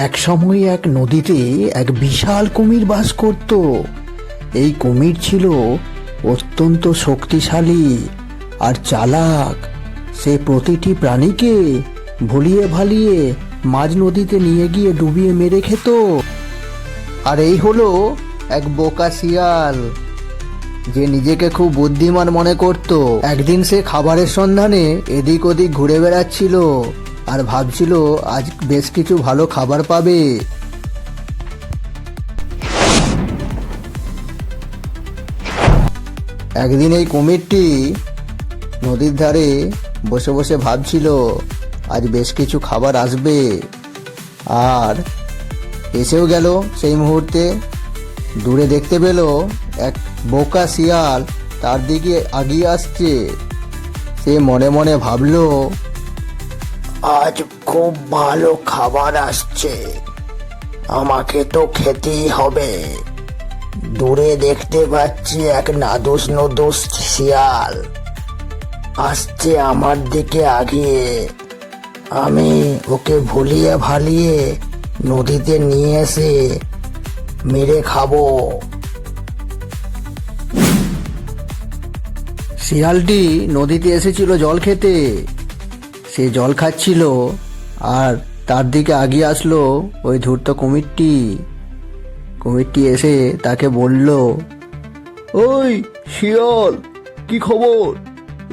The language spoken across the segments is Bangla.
এক সময় এক নদীতে এক বিশাল কুমির বাস করত। এই কুমির ছিল অত্যন্ত শক্তিশালী আর চালাক। সে প্রতিটি প্রাণীকে ভুলিয়ে ভালিয়ে মাঝ নদীতে নিয়ে গিয়ে ডুবিয়ে মেরে খেত। আর এই হলো এক বোকা শিয়াল, যে নিজেকে খুব বুদ্ধিমান মনে করত। একদিন সে খাবারের সন্ধানে এদিক ওদিক ঘুরে বেড়াচ্ছিল আর ভাবছিল আজ বেশ কিছু ভালো খাবার পাবে। একদিন এই কুমিরটি নদীর ধারে বসে বসে ভাবছিল আজ বেশ কিছু খাবার আসবে। আর এসেও গেল সেই মুহূর্তে। দূরে দেখতে পেল এক বোকা শিয়াল তার দিকে এগিয়ে আসছে। সে মনে মনে ভাবল, আজ খুব ভালো খাবার আসছে, আমাকে তো খেতেই হবে। দূরে দেখতে পাচ্ছি এক নাদুস নুদুস শিয়াল আসছে আমার দিকে আগিয়ে। আমি ওকে ভুলিয়ে ভালিয়ে নদীতে নিয়ে এসে মেরে খাবো। শিয়ালটি নদীতে এসেছিল জল খেতে। সে জল খাচ্ছিল আর তার দিকে আগিয়ে আসলো ওই ধূর্ত কুমিরটি। কুমিরটি এসে তাকে বলল, ওই শিয়াল, কি খবর?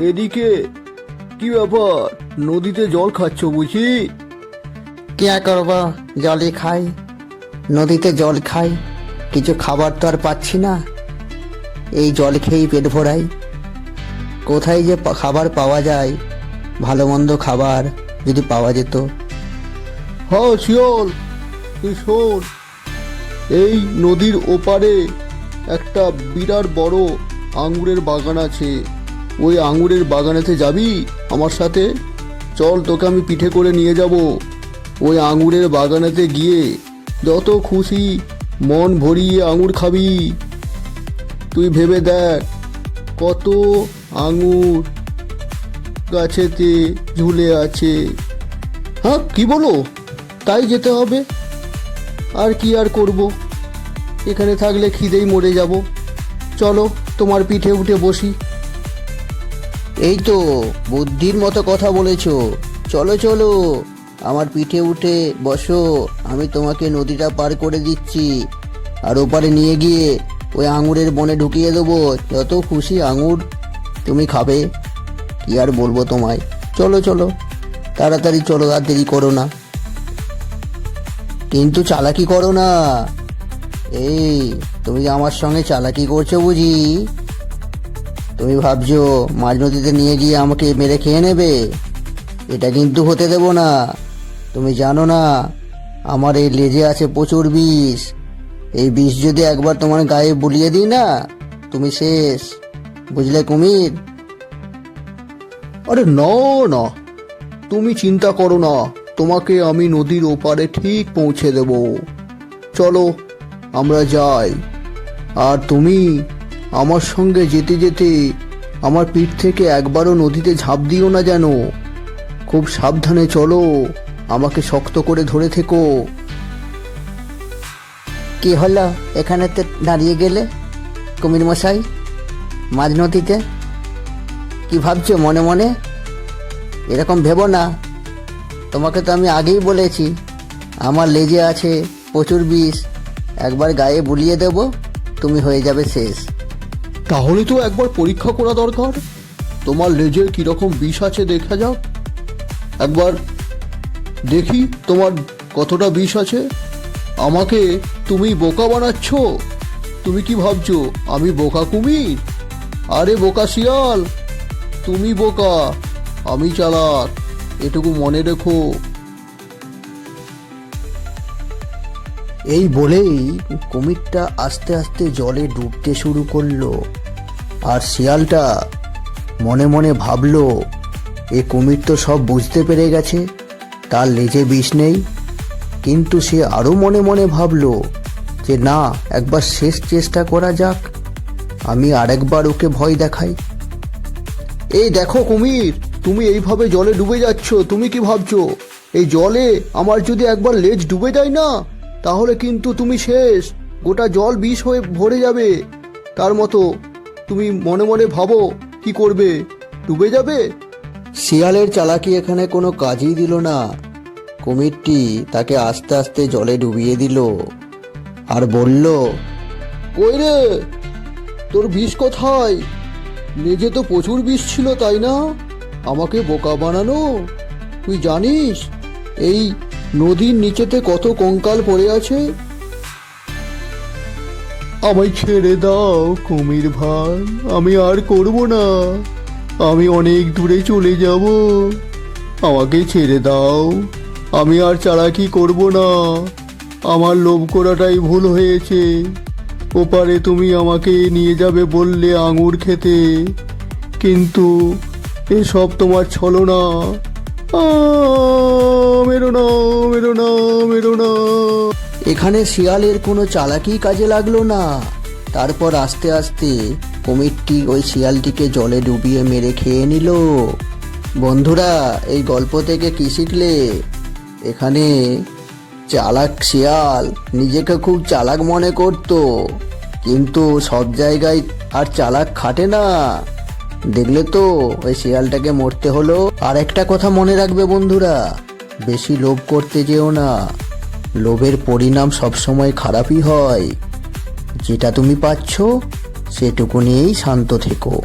এদিকে কি ব্যাপার? নদীতে জল খাচ্ছ বুঝি? কি আর করবো, জলই খাই। নদীতে জল খাই, কিছু খাবার তো আর পাচ্ছি না। এই জল খেয়েই পেট ভরাই। কোথায় যে খাবার পাওয়া যায়, ভালো মন্দ খাবার যদি পাওয়া যেত। হ্যাঁ শিয়াল, তুই শোন, এই নদীর ওপারে একটা বিরাট বড় আঙ্গুরের বাগান আছে। ওই আঙ্গুরের বাগানেতে যাবি আমার সাথে? চল, তোকে আমি পিঠে করে নিয়ে যাব। ওই আঙ্গুরের বাগানেতে গিয়ে যত খুশি মন ভরিয়ে আঙ্গুর খাবি। তুই ভেবে দেখ কত আঙ্গুর গাছেতে ঝুলে আছে। হ্যাঁ, কি বলো? তাই যেতে হবে। আর কি আর করব, এখানে থাকলে খিদেই মরে যাব। চলো, তোমার পিঠে উঠে বসি। এই তো বুদ্ধির মতো কথা বলেছো। চলো চলো, আমার পিঠে উঠে বসো। আমি তোমাকে নদীটা পার করে দিচ্ছি, আর ওপারে নিয়ে গিয়ে ওই আঙুরের বনে ঢুকিয়ে দেবো। যত খুশি আঙুর তুমি খাবে। কি আর বলবো তোমায়। চলো চলো, তাড়াতাড়ি চলো, আর দেরি করো না। কিন্তু চালাকি করো না। এই, তুমি আমার সঙ্গে চালাকি করছো বুঝি? তুমি ভাবছো মাঝ নদীতে নিয়ে গিয়ে আমাকে মেরে খেয়ে নেবে? এটা কিন্তু হতে দেব না। তুমি জানো না আমার এই লেজে আছে প্রচুর বিষ। এই বিষ যদি একবার তোমার গায়ে বুলিয়ে দিই না, তুমি শেষ। বুঝলে কুমির? আরে না না, তুমি চিন্তা করো না, তোমাকে আমি নদীর ওপারে ঠিক পৌঁছে দেব। চলো আমরা যাই। আর তুমি আমার সঙ্গে যেতে যেতে আমার পিঠ থেকে একবারও নদীতে ঝাঁপ দিও না যেন। খুব সাবধানে চলো, আমাকে শক্ত করে ধরে থেকো। কি হলো এখানেতে দাঁড়িয়ে গেলে কুমির মশাই, মাঝ নদীতে? কি ভাবছো মনে মনে? এরকম ভেবো না। তোমাকে তো আমি আগেই বলেছি আমার লেজে আছে প্রচুর বিষ। একবার গায়ে বুলিয়ে দেব, তুমি হয়ে যাবে শেষ। তাহলে তো একবার পরীক্ষা করা দরকার। তোমার লেজে কিরকম বিষ আছে দেখা যাক। একবার দেখি তোমার কতটা বিষ আছে। আমাকে তুমি বোকা বানাচ্ছ। তুমি কি ভাবছো আমি বোকা কুমির? আরে বোকা শিয়াল, তুমি বোকা, আমি চালাক, এটুকু মনে রেখো। এই বলেই কুমিরটা আস্তে আস্তে জলে ডুবতে শুরু করলো। আর শিয়ালটা মনে মনে ভাবলো, এ কুমির তো সব বুঝতে পেরে গেছে, তার লেজে বিষ নেই। কিন্তু সে আরো মনে মনে ভাবলো যে না, একবার শেষ চেষ্টা করা যাক। আমি আরেকবার ওকে ভয় দেখাই। এই দেখো কুমির, তুমি এইভাবে জলে ডুবে যাচ্ছ, তুমি কি ভাবছো এই জলে আমার যদি একবার লেজ ডুবে যায় না, তাহলে কিন্তু তুমি শেষ। গোটা জল বিষ হয়ে ভরে যাবে। তার মতো তুমি মনে মনে ভাবো কি করবে, ডুবে যাবে। শিয়ালের চালাকি এখানে কোনো কাজই দিল না। কুমিরটি তাকে আস্তে আস্তে জলে ডুবিয়ে দিল আর বলল, কই রে, তোর বিষ কোথায়? লেজে তো প্রচুর বিষ ছিল, তাই না? আমাকে বোকা বানানো। তুই জানিস এই নদীর নিচেতে কত কঙ্কাল পড়ে আছে? আমায় ছেড়ে দাও কুমির ভাই, আমি আর করব না। আমি অনেক দূরে চলে যাব। আমাকে ছেড়ে দাও, আমি আর চালাকি করব না। আমার লোভ করাটাই ভুল হয়েছে। ওপারে তুমি আমাকে নিয়ে যাবে বললে আঙুর খেতে, কিন্তু এসব তোমার ছলনা। মেরো না, মেরো না, মেরো না। এখানে শিয়ালের কোনো চালাকি কাজে লাগলো না। তারপর আস্তে আস্তে কুমিরটি ওই শিয়ালটিকে জলে ডুবিয়ে মেরে খেয়ে নিল। বন্ধুরা, এই গল্প থেকে কি শিখলে? এখানে চালাক শিয়াল নিজেকে খুব চালাক মনে করত, কিন্তু সব জায়গায় আর চালাক খাটে না। দেখলে তো, ওই শিয়ালটাকে মরতে হলো। আর একটা কথা মনে রাখবে বন্ধুরা, বেশি লোভ করতে যেও না। লোভের পরিণাম সবসময় খারাপই হয়। যেটা তুমি পাচ্ছ সেটুকু নিয়েই শান্ত থেকো।